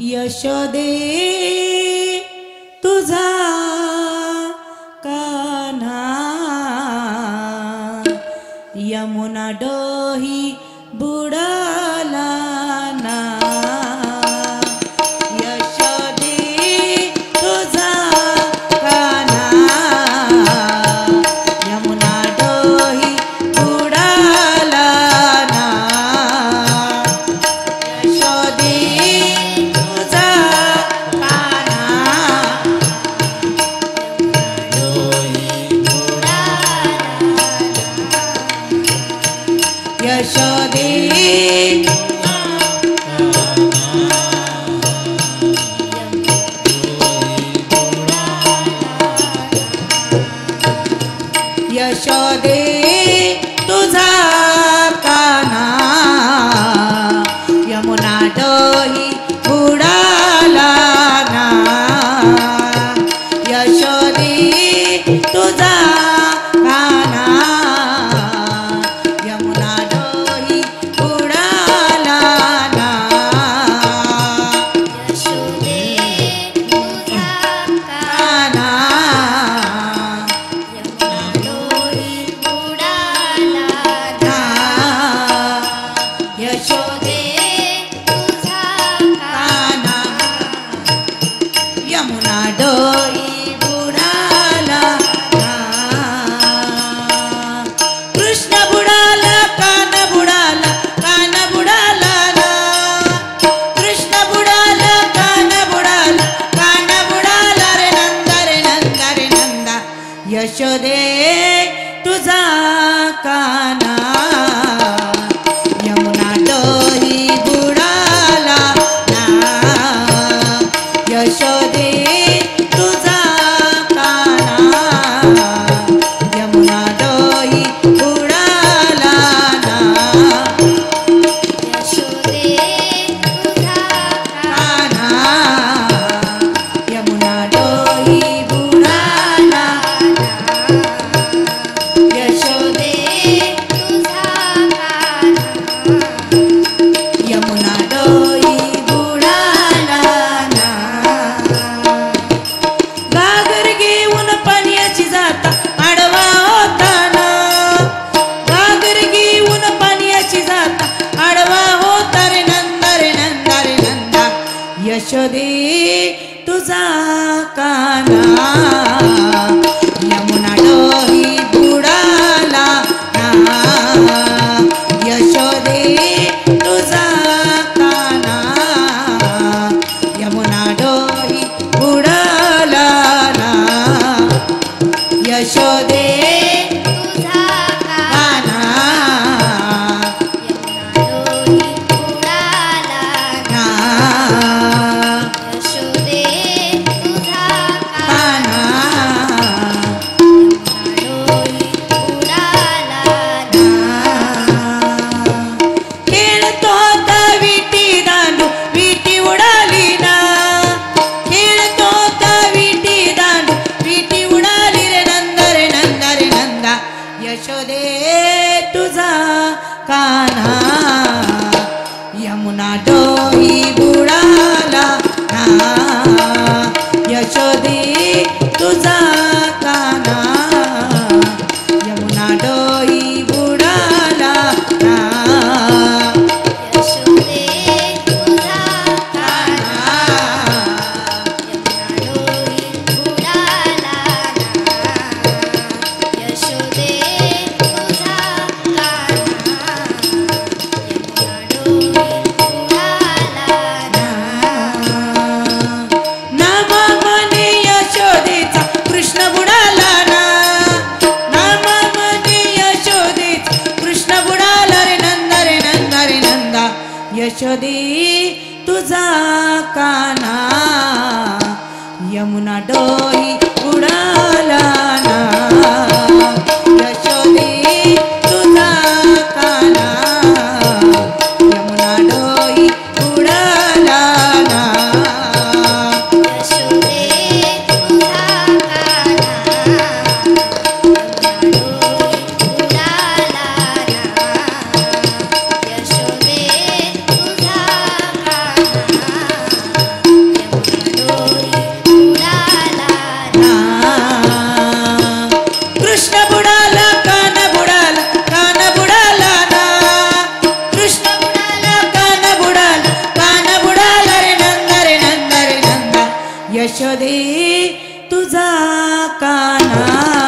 यशोदे तुझा कान्हा यमुना डोही बुडाला ना यशोदे तुझा कान्हा यमुना डोही बुडाला ना यशोदे तुझा कान्हा यशोदे यशोदे तुझा कान्हा यमुना डोही बुडाला ना यशोदे तुझा कान्हा यमुना डोही बुडाला ना यशोदे तुझा कान्हा यमुना डोही बुडाला ना यशोदे तुझा कान्हा यमुना डोही बुडाला ना कृष्ण बुडाला कान बुडाला ना कृष्ण बुडाला कान बुडाला रे नंदा यशोदे तुझा कान्हा यमुना डोही बुडाला ना यशोदे तुझा कान्हा यमुना डोही बुडाला ना यशोदे तुझा कान्हा यमुना डोही बुडाला यशोदे तुझा यमुना डोही बुडाला ना घागर घेऊन पाण्याची जाता आडवा होताना घागर घेऊन पाण्याची जाता आडवा होता रे नंदा यशोदे तुझा कान्हा यमुना डोही बुडाला ना यशोदे तुझा कान्हा यमुना डोही बुडाला ना यशोदे तुझा कान्हा डोही बुडाला ना यशोदे तुझा कान्हा डोही बुडाला खेळतो आता विटी दांडू विटी उडाली ना खेळतो आता विटी दांडू विटी उडाली रे नंदा यशोदे तुझा कान्हा यमुना डोही बुडाला ना यशोदे तुझा कान्हा यमुना डोही बुडाला ना यशोदे तुझा कान्हा डोही बुडाला यशोदे तुझा डोही बुडाला नाम म्हणे यशोदेचा कृष्ण बुडाला ना नाम म्हणे यशोदेचा कृष्ण बुडाला रे नंदा यशोदे तुझा कान्हा यमुना डोही बुडाला ना यशोदे तुझा कान्हा यमुना डोही बुडाला ना यशोदे तुझा डोही बुडाला यशोदे तुझा यशोदे तुझा काना